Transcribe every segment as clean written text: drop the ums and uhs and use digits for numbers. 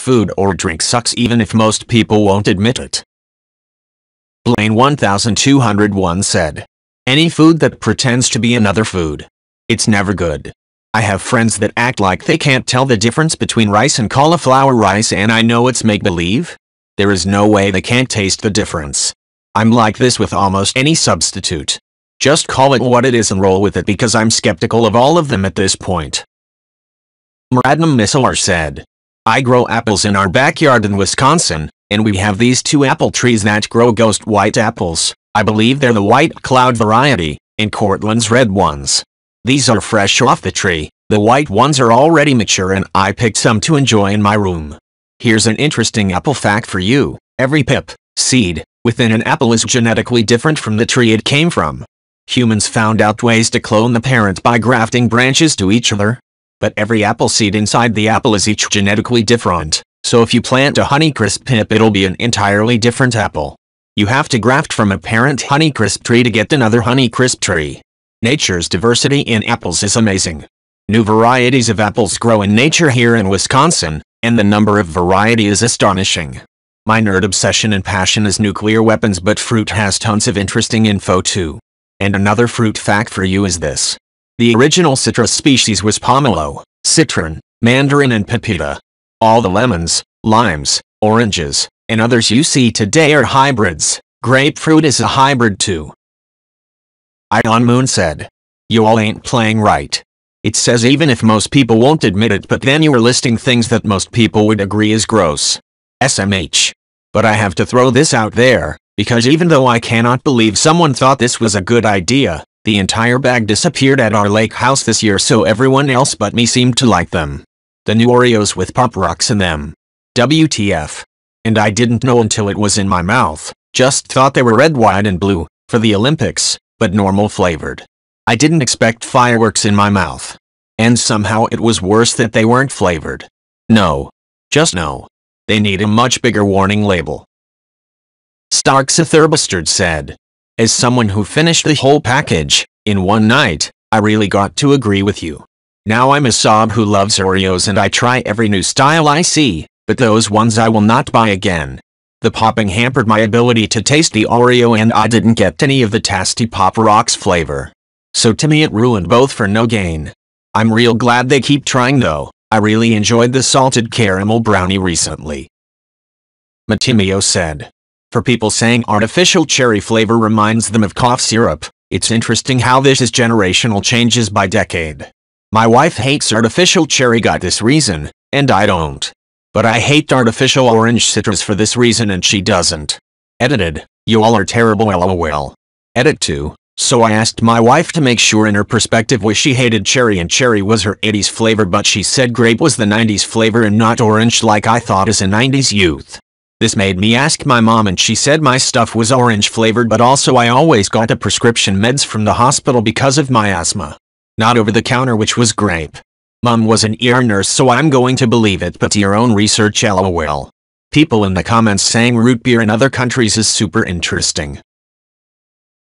food or drink sucks even if most people won't admit it. Blaine 1201 said, "Any food that pretends to be another food. It's never good. I have friends that act like they can't tell the difference between rice and cauliflower rice, and I know it's make-believe. There is no way they can't taste the difference. I'm like this with almost any substitute. Just call it what it is and roll with it because I'm skeptical of all of them at this point." Muradnam Mislar said, "I grow apples in our backyard in Wisconsin, and we have these two apple trees that grow ghost white apples. I believe they're the white cloud variety, and Cortland's red ones. These are fresh off the tree. The white ones are already mature and I picked some to enjoy in my room. Here's an interesting apple fact for you. Every pip, seed, within an apple is genetically different from the tree it came from. Humans found out ways to clone the parent by grafting branches to each other. But every apple seed inside the apple is each genetically different, so if you plant a Honeycrisp pip it'll be an entirely different apple. You have to graft from a parent Honeycrisp tree to get another Honeycrisp tree. Nature's diversity in apples is amazing. New varieties of apples grow in nature here in Wisconsin, and the number of variety is astonishing. My nerd obsession and passion is nuclear weapons, but fruit has tons of interesting info too. And another fruit fact for you is this. The original citrus species was pomelo, citron, mandarin and pepita. All the lemons, limes, oranges, and others you see today are hybrids. Grapefruit is a hybrid too." Ion Moon said, "You all ain't playing right. It says even if most people won't admit it, but then you are listing things that most people would agree is gross. SMH. But I have to throw this out there, because even though I cannot believe someone thought this was a good idea, the entire bag disappeared at our lake house this year, so everyone else but me seemed to like them. The new Oreos with Pop Rocks in them. WTF. And I didn't know until it was in my mouth. Just thought they were red, white and blue, for the Olympics, but normal flavored. I didn't expect fireworks in my mouth. And somehow it was worse that they weren't flavored. No. Just no. They need a much bigger warning label." Starks Thurbastard said, "As someone who finished the whole package in one night, I really got to agree with you. Now I'm a sob who loves Oreos and I try every new style I see, but those ones I will not buy again. The popping hampered my ability to taste the Oreo and I didn't get any of the tasty Pop Rocks flavor. So to me it ruined both for no gain. I'm real glad they keep trying though. I really enjoyed the salted caramel brownie recently." Matimio said, "For people saying artificial cherry flavor reminds them of cough syrup, it's interesting how this is generational changes by decade. My wife hates artificial cherry got this reason, and I don't. But I hate artificial orange citrus for this reason and she doesn't." Edited, "You all are terrible lol." Edit 2, "So I asked my wife to make sure in her perspective why she hated cherry, and cherry was her 80s flavor, but she said grape was the 90s flavor and not orange like I thought as a 90s youth. This made me ask my mom and she said my stuff was orange flavored, but also I always got the prescription meds from the hospital because of my asthma. Not over the counter, which was grape. Mom was an ER nurse, so I'm going to believe it, but to your own research lol." People in the comments saying root beer in other countries is super interesting.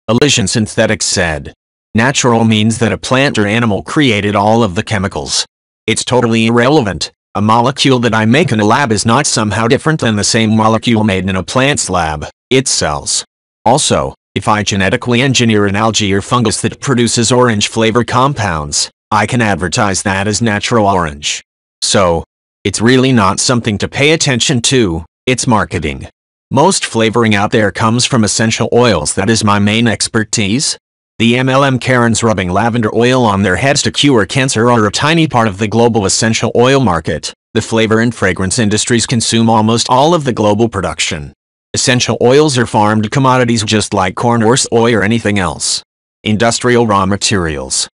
Elysian Synthetics said, "Natural means that a plant or animal created all of the chemicals. It's totally irrelevant. A molecule that I make in a lab is not somehow different than the same molecule made in a plant's lab. It's cells. Also, if I genetically engineer an algae or fungus that produces orange flavor compounds, I can advertise that as natural orange. So, it's really not something to pay attention to, it's marketing. Most flavoring out there comes from essential oils. That is my main expertise. The MLM Karens rubbing lavender oil on their heads to cure cancer are a tiny part of the global essential oil market. The flavor and fragrance industries consume almost all of the global production. Essential oils are farmed commodities just like corn or soy or anything else. Industrial raw materials."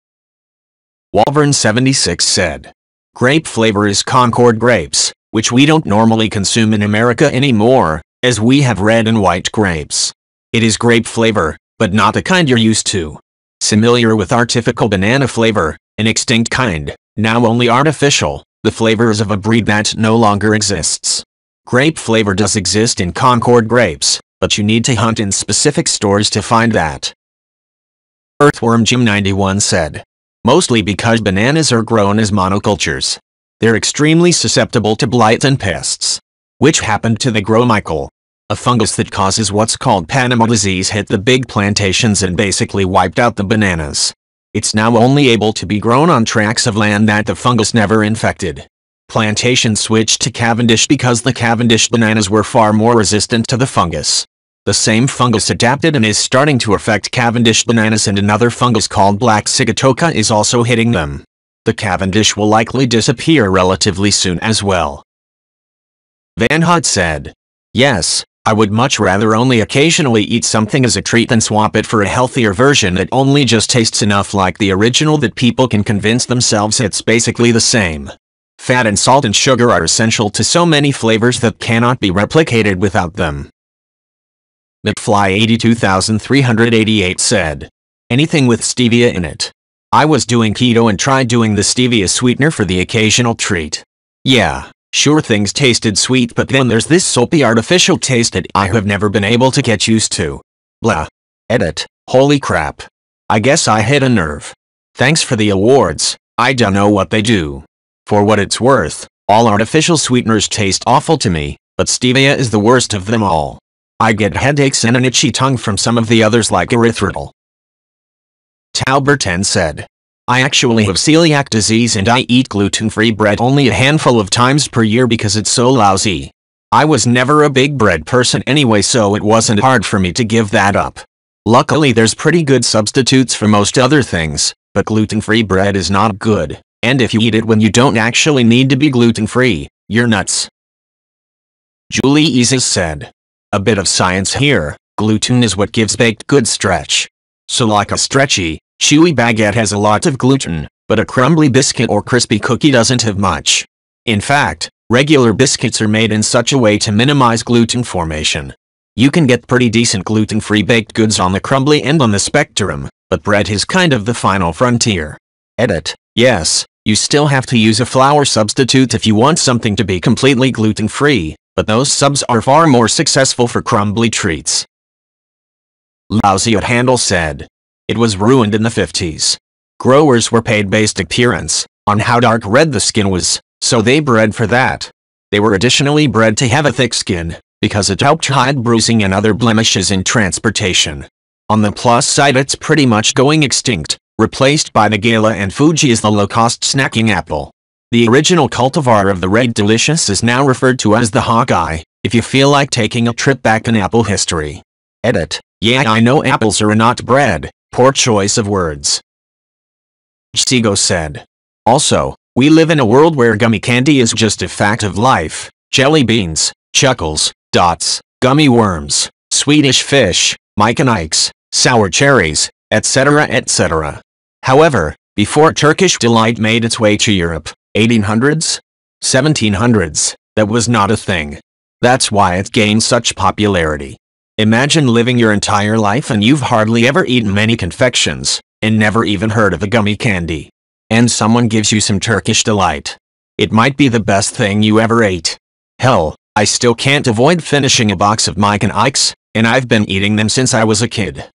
Walvern76 said, "Grape flavor is Concord grapes, which we don't normally consume in America anymore, as we have red and white grapes. It is grape flavor, but not the kind you're used to. Similar with our typical banana flavor, an extinct kind, now only artificial. The flavor is of a breed that no longer exists. Grape flavor does exist in Concord grapes, but you need to hunt in specific stores to find that." Earthworm Jim 91 said, "Mostly because bananas are grown as monocultures. They're extremely susceptible to blight and pests. Which happened to the Gromicle. A fungus that causes what's called Panama disease hit the big plantations and basically wiped out the bananas. It's now only able to be grown on tracts of land that the fungus never infected. Plantations switched to Cavendish because the Cavendish bananas were far more resistant to the fungus. The same fungus adapted and is starting to affect Cavendish bananas, and another fungus called black sigatoka is also hitting them. The Cavendish will likely disappear relatively soon as well. Van Hut said, "Yes, I would much rather only occasionally eat something as a treat than swap it for a healthier version that only just tastes enough like the original that people can convince themselves it's basically the same. Fat and salt and sugar are essential to so many flavors that cannot be replicated without them." McFly 82388 said, "Anything with stevia in it. I was doing keto and tried doing the stevia sweetener for the occasional treat. Yeah, sure things tasted sweet, but then there's this soapy artificial taste that I have never been able to get used to. Blah. Edit. Holy crap. I guess I hit a nerve. Thanks for the awards, I don't know what they do. For what it's worth, all artificial sweeteners taste awful to me, but stevia is the worst of them all. I get headaches and an itchy tongue from some of the others like erythritol." Talbert said, "I actually have celiac disease and I eat gluten-free bread only a handful of times per year because it's so lousy. I was never a big bread person anyway, so it wasn't hard for me to give that up. Luckily there's pretty good substitutes for most other things, but gluten-free bread is not good, and if you eat it when you don't actually need to be gluten-free, you're nuts." Julie Isis said, "A bit of science here, gluten is what gives baked goods stretch. So like a stretchy, chewy baguette has a lot of gluten, but a crumbly biscuit or crispy cookie doesn't have much. In fact, regular biscuits are made in such a way to minimize gluten formation. You can get pretty decent gluten-free baked goods on the crumbly end on the spectrum, but bread is kind of the final frontier." Edit. Yes, you still have to use a flour substitute if you want something to be completely gluten-free, but those subs are far more successful for crumbly treats. Lousy at Handle said, "It was ruined in the 50s. Growers were paid based appearance, on how dark red the skin was, so they bred for that. They were additionally bred to have a thick skin, because it helped hide bruising and other blemishes in transportation. On the plus side, it's pretty much going extinct, replaced by the Gala, and Fuji is the low-cost snacking apple. The original cultivar of the Red Delicious is now referred to as the Hawkeye, if you feel like taking a trip back in apple history." Edit. Yeah, I know apples are not bread. Poor choice of words. Seago said, "Also, we live in a world where gummy candy is just a fact of life. Jelly beans, chuckles, dots, gummy worms, Swedish fish, Mike and Ike's, sour cherries, etc. etc. However, before Turkish Delight made its way to Europe, 1800s? 1700s, that was not a thing. That's why it gained such popularity. Imagine living your entire life and you've hardly ever eaten many confections, and never even heard of a gummy candy. And someone gives you some Turkish Delight. It might be the best thing you ever ate. Hell, I still can't avoid finishing a box of Mike and Ike's, and I've been eating them since I was a kid."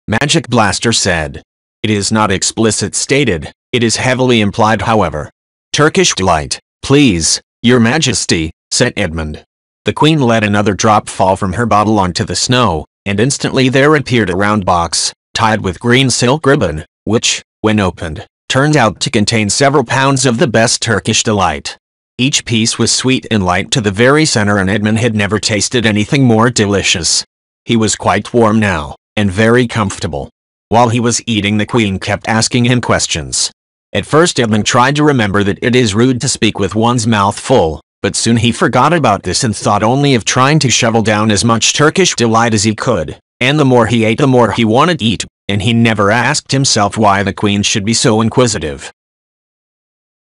Magic Blaster said, "It is not explicit stated, it is heavily implied however. Turkish Delight, please, your majesty," said Edmund. The queen let another drop fall from her bottle onto the snow, and instantly there appeared a round box, tied with green silk ribbon, which, when opened, turned out to contain several pounds of the best Turkish Delight. Each piece was sweet and light to the very center, and Edmund had never tasted anything more delicious. He was quite warm now, and very comfortable. While he was eating, the queen kept asking him questions. At first Edmund tried to remember that it is rude to speak with one's mouth full, but soon he forgot about this and thought only of trying to shovel down as much Turkish Delight as he could, and the more he ate the more he wanted to eat, and he never asked himself why the queen should be so inquisitive.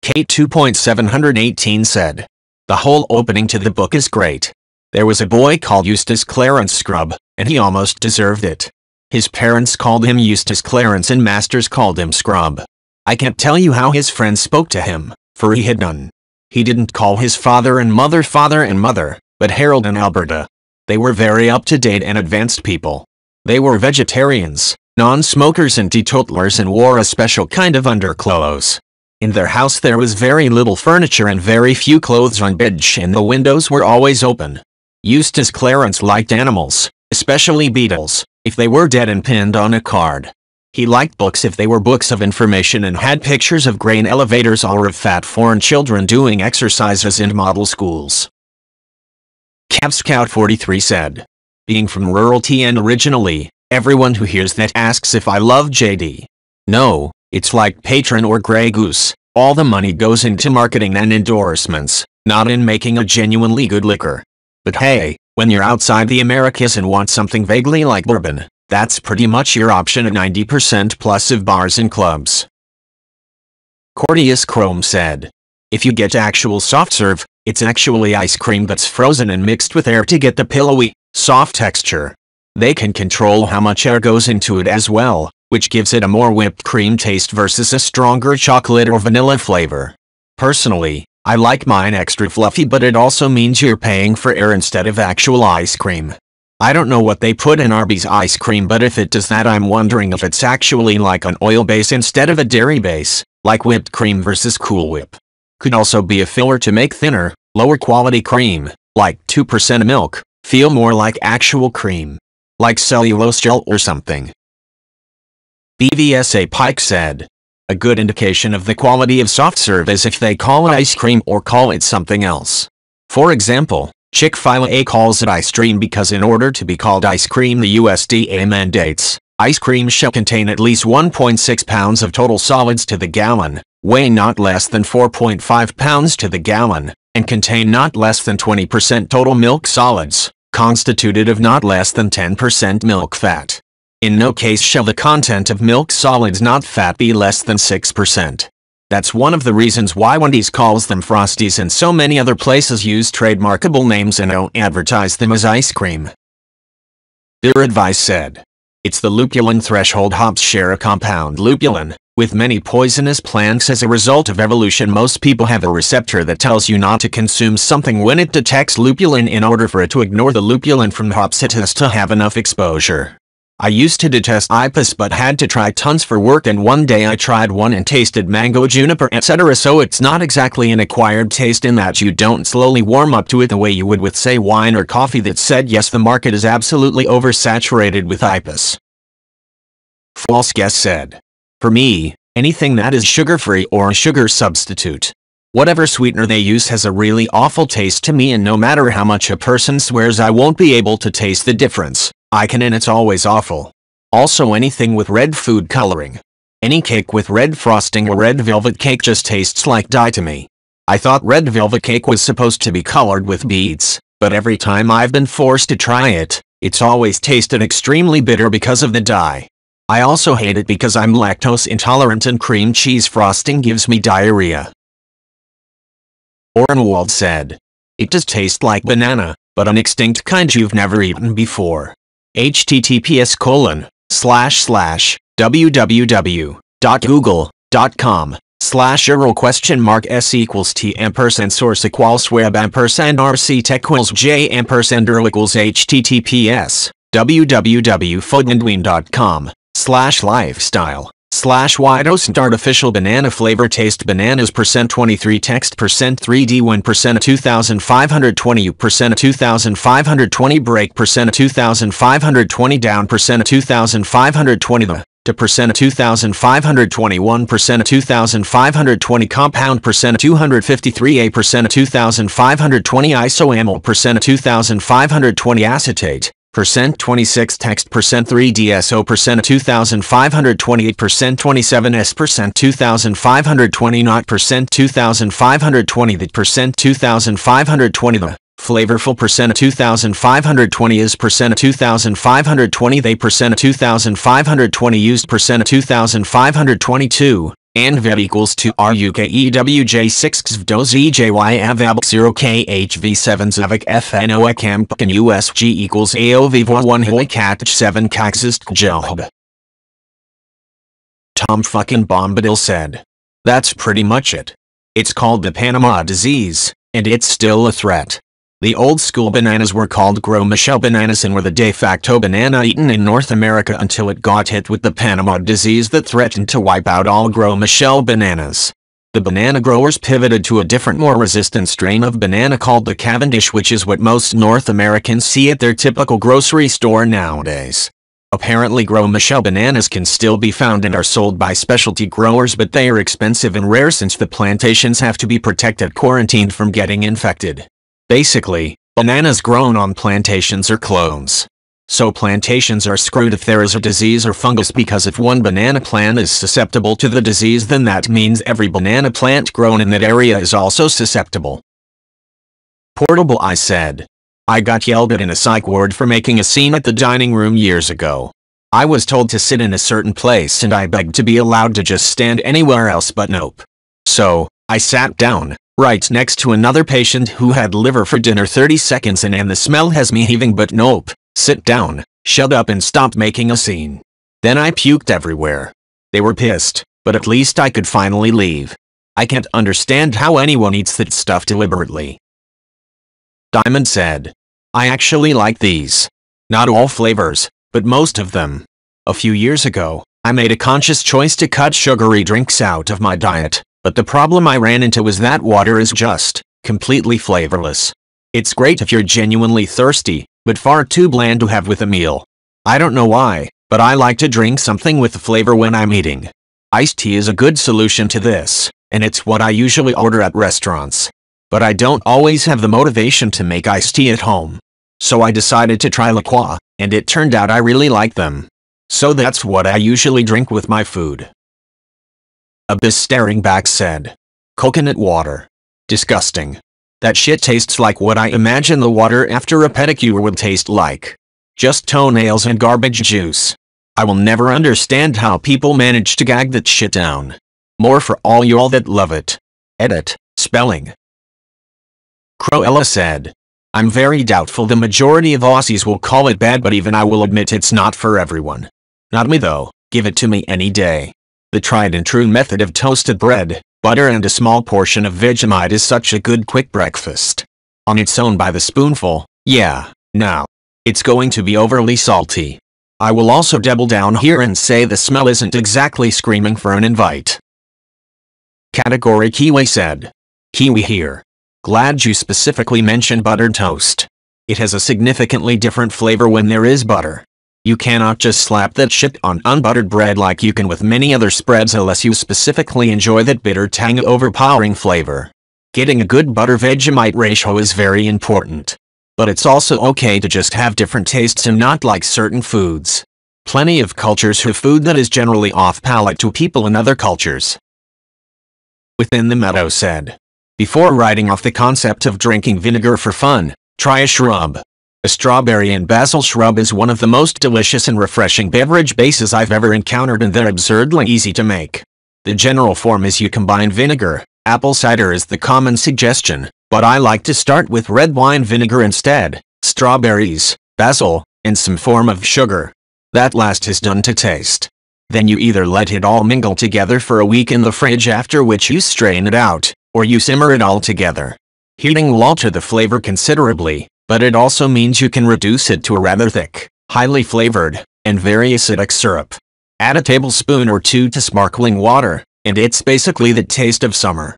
Kate 2.718 said, "The whole opening to the book is great. There was a boy called Eustace Clarence Scrubb, and he almost deserved it. His parents called him Eustace Clarence and masters called him Scrubb. I can't tell you how his friends spoke to him, for he had none. He didn't call his father and mother, but Harold and Alberta. They were very up-to-date and advanced people. They were vegetarians, non-smokers and teetotalers, and wore a special kind of underclothes. In their house there was very little furniture and very few clothes on bench, and the windows were always open. Eustace Clarence liked animals, especially beetles, if they were dead and pinned on a card. He liked books if they were books of information and had pictures of grain elevators or of fat foreign children doing exercises in model schools. Cav Scout 43 said, being from rural TN originally, everyone who hears that asks if I love JD. No, it's like Patron or Grey Goose, all the money goes into marketing and endorsements, not in making a genuinely good liquor. But hey, when you're outside the Americas and want something vaguely like bourbon, that's pretty much your option at 90% plus of bars and clubs. Cordius Chrome said, if you get actual soft serve, it's actually ice cream that's frozen and mixed with air to get the pillowy, soft texture. They can control how much air goes into it as well, which gives it a more whipped cream taste versus a stronger chocolate or vanilla flavor. Personally, I like mine extra fluffy, but it also means you're paying for air instead of actual ice cream. I don't know what they put in Arby's ice cream, but if it does that, I'm wondering if it's actually like an oil base instead of a dairy base, like whipped cream versus Cool Whip. Could also be a filler to make thinner, lower quality cream, like 2% milk, feel more like actual cream. Like cellulose gel or something. BVSA Pike said, a good indication of the quality of soft serve is if they call it ice cream or call it something else. For example, Chick-fil-A calls it ice cream because in order to be called ice cream, the USDA mandates, ice cream shall contain at least 1.6 pounds of total solids to the gallon, weigh not less than 4.5 pounds to the gallon, and contain not less than 20% total milk solids, constituted of not less than 10% milk fat. In no case shall the content of milk solids not fat be less than 6%. That's one of the reasons why Wendy's calls them Frosties and so many other places use trademarkable names and don't advertise them as ice cream. Their advice said, it's the lupulin threshold. Hops share a compound lupulin with many poisonous plants. As a result of evolution, most people have a receptor that tells you not to consume something when it detects lupulin. In order for it to ignore the lupulin from hops, it has to have enough exposure. I used to detest IPAs but had to try tons for work, and one day I tried one and tasted mango, juniper, etc. So it's not exactly an acquired taste in that you don't slowly warm up to it the way you would with, say, wine or coffee. That said, yes, the market is absolutely oversaturated with IPAs. False Guess said, for me, anything that is sugar-free or a sugar substitute. Whatever sweetener they use has a really awful taste to me, and no matter how much a person swears I won't be able to taste the difference, I can, and it's always awful. Also, anything with red food coloring. Any cake with red frosting or red velvet cake just tastes like dye to me. I thought red velvet cake was supposed to be colored with beads, but every time I've been forced to try it, it's always tasted extremely bitter because of the dye. I also hate it because I'm lactose intolerant and cream cheese frosting gives me diarrhea. Orenwald said, it does taste like banana, but an extinct kind you've never eaten before. https://www.google.com/errorquestionmark/source=web/and artificial banana flavor taste bananas %23 text %3d 1% 2520 2520 break %2520 down %2520 the to %2521 2520 compound %253 a %2520 isoamyl %2520 acetate %26 text %3DSO %2528 27s %2520 not %2520 the %2520 the flavorful %2520 is %2520 they %2520 used %2522 and VEV equals to RUKEWJ6 XVDOS EJY AVAB 0KHV7 ZAVIC FNO ECAMPKAN USG equals AOV1 Holy Catch 7 Caxist Jelb. Tom fucking Bombadil said, that's pretty much it. It's called the Panama disease, and it's still a threat. The old school bananas were called Gros Michel bananas and were the de facto banana eaten in North America until it got hit with the Panama disease that threatened to wipe out all Gros Michel bananas. The banana growers pivoted to a different, more resistant strain of banana called the Cavendish, which is what most North Americans see at their typical grocery store nowadays. Apparently Gros Michel bananas can still be found and are sold by specialty growers, but they are expensive and rare since the plantations have to be protected, quarantined from getting infected. Basically, bananas grown on plantations are clones. So plantations are screwed if there is a disease or fungus, because if one banana plant is susceptible to the disease, then that means every banana plant grown in that area is also susceptible. Portable, I said. I got yelled at in a psych ward for making a scene at the dining room years ago. I was told to sit in a certain place and I begged to be allowed to just stand anywhere else, but nope. So, I sat down, right next to another patient who had liver for dinner 30 seconds in, and the smell has me heaving, but nope. Sit down, shut up and stop making a scene. Then I puked everywhere. They were pissed, but at least I could finally leave. I can't understand how anyone eats that stuff deliberately. Diamond said. I actually like these. Not all flavors, but most of them. A few years ago, I made a conscious choice to cut sugary drinks out of my diet, but the problem I ran into was that water is just completely flavorless. It's great if you're genuinely thirsty, but far too bland to have with a meal. I don't know why, but I like to drink something with flavor when I'm eating. Iced tea is a good solution to this, and it's what I usually order at restaurants. But I don't always have the motivation to make iced tea at home. So I decided to try La Croix, and it turned out I really like them. So that's what I usually drink with my food. Abyss staring back said. Coconut water. Disgusting. That shit tastes like what I imagine the water after a pedicure would taste like. Just toenails and garbage juice. I will never understand how people manage to gag that shit down. More for all y'all that love it. Edit. Spelling. Croella said. I'm very doubtful the majority of Aussies will call it bad, but even I will admit it's not for everyone. Not me though, give it to me any day. The tried and true method of toasted bread, butter and a small portion of Vegemite is such a good quick breakfast. On its own by the spoonful, yeah, no. It's going to be overly salty. I will also double down here and say the smell isn't exactly screaming for an invite. Category Kiwi said. Kiwi here. Glad you specifically mentioned buttered toast. It has a significantly different flavor when there is butter. You cannot just slap that shit on unbuttered bread like you can with many other spreads unless you specifically enjoy that bitter tang overpowering flavor. Getting a good butter-Vegemite ratio is very important. But it's also okay to just have different tastes and not like certain foods. Plenty of cultures have food that is generally off-palate to people in other cultures. Within the Meadow said. Before writing off the concept of drinking vinegar for fun, try a shrub. A strawberry and basil shrub is one of the most delicious and refreshing beverage bases I've ever encountered, and they're absurdly easy to make. The general form is you combine vinegar, apple cider is the common suggestion, but I like to start with red wine vinegar instead, strawberries, basil, and some form of sugar. That last is done to taste. Then you either let it all mingle together for a week in the fridge, after which you strain it out, or you simmer it all together. Heating will alter the flavor considerably, but it also means you can reduce it to a rather thick, highly flavored, and very acidic syrup. Add a tablespoon or two to sparkling water, and it's basically the taste of summer.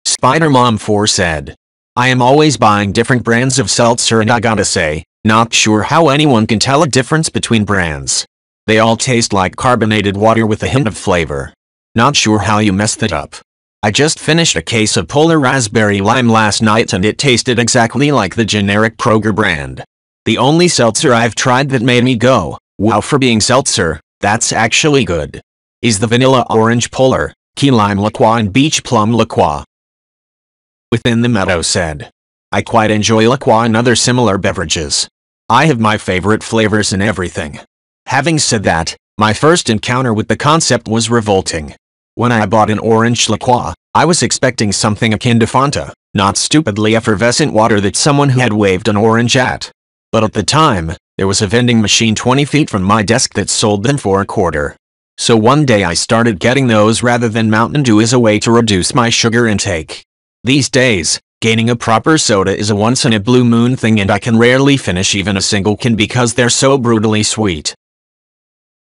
Spider-Mom4 said. I am always buying different brands of seltzer, and I gotta say, not sure how anyone can tell a difference between brands. They all taste like carbonated water with a hint of flavor. Not sure how you mess that up. I just finished a case of Polar Raspberry Lime last night and it tasted exactly like the generic Kroger brand. The only seltzer I've tried that made me go, wow, for being seltzer, that's actually good, is the Vanilla Orange Polar, Key Lime La Croix and Beach Plum La Croix. Within the Meadow said. I quite enjoy La Croix and other similar beverages. I have my favorite flavors in everything. Having said that, my first encounter with the concept was revolting. When I bought an orange La Croix, I was expecting something akin to Fanta, not stupidly effervescent water that someone who had waved an orange at. But at the time, there was a vending machine 20 feet from my desk that sold them for $0.25. So one day I started getting those rather than Mountain Dew as a way to reduce my sugar intake. These days, gaining a proper soda is a once-in-a-blue-moon thing, and I can rarely finish even a single can because they're so brutally sweet.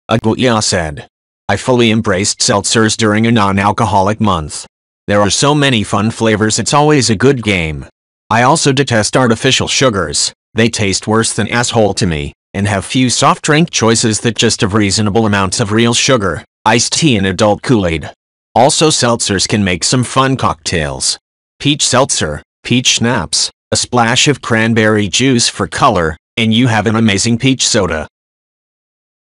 Aguya said. I fully embraced seltzers during a non-alcoholic month. There are so many fun flavors, it's always a good game. I also detest artificial sugars. They taste worse than asshole to me, and have few soft drink choices that just have reasonable amounts of real sugar, iced tea and adult Kool-Aid. Also, seltzers can make some fun cocktails. Peach seltzer, peach schnapps, a splash of cranberry juice for color, and you have an amazing peach soda.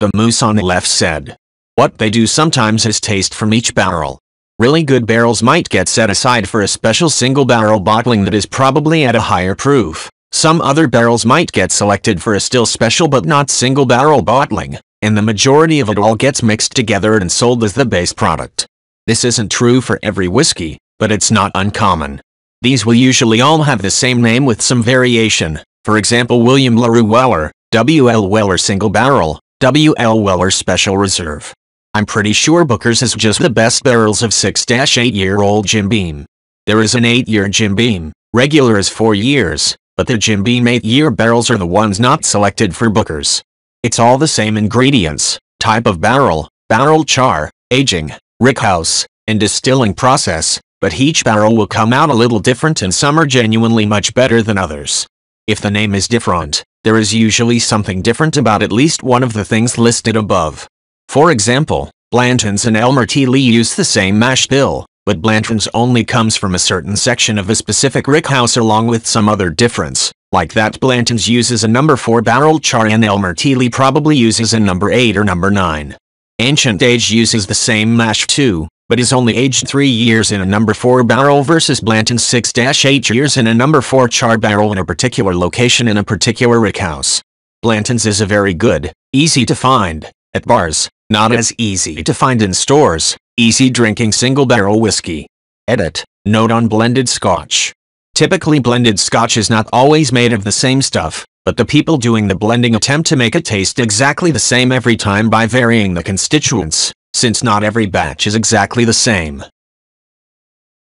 The moose on the left said, "What they do sometimes is taste from each barrel. Really good barrels might get set aside for a special single-barrel bottling that is probably at a higher proof. Some other barrels might get selected for a still special but not single-barrel bottling, and the majority of it all gets mixed together and sold as the base product. This isn't true for every whiskey, but it's not uncommon. These will usually all have the same name with some variation. For example, William LaRue Weller, W.L. Weller Single Barrel, W.L. Weller Special Reserve. I'm pretty sure Booker's is just the best barrels of 6-8-year-old Jim Beam. There is an 8-year Jim Beam, regular is 4 years, but the Jim Beam 8-year barrels are the ones not selected for Booker's. It's all the same ingredients, type of barrel, barrel char, aging, rickhouse, and distilling process, but each barrel will come out a little different and some are genuinely much better than others. If the name is different, there is usually something different about at least one of the things listed above. For example, Blanton's and Elmer T. Lee use the same mash bill, but Blanton's only comes from a certain section of a specific rickhouse along with some other difference, like that Blanton's uses a number 4 barrel char and Elmer T. Lee probably uses a number 8 or number 9. Ancient Age uses the same mash too, but is only aged 3 years in a number 4 barrel versus Blanton's 6-8 years in a number 4 char barrel in a particular location in a particular rickhouse. Blanton's is a very good, easy to find, at bars, not as easy to find in stores, easy drinking single barrel whiskey. Edit, note on blended scotch. Typically blended scotch is not always made of the same stuff, but the people doing the blending attempt to make it taste exactly the same every time by varying the constituents, since not every batch is exactly the same.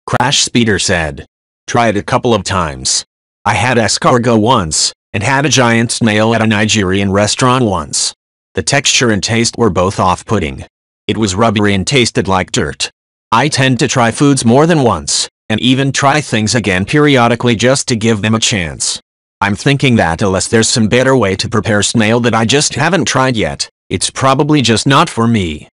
Crash Speeder said, "Tried a couple of times. I had escargot once, and had a giant snail at a Nigerian restaurant once. The texture and taste were both off-putting. It was rubbery and tasted like dirt. I tend to try foods more than once, and even try things again periodically just to give them a chance. I'm thinking that unless there's some better way to prepare snail that I just haven't tried yet, it's probably just not for me."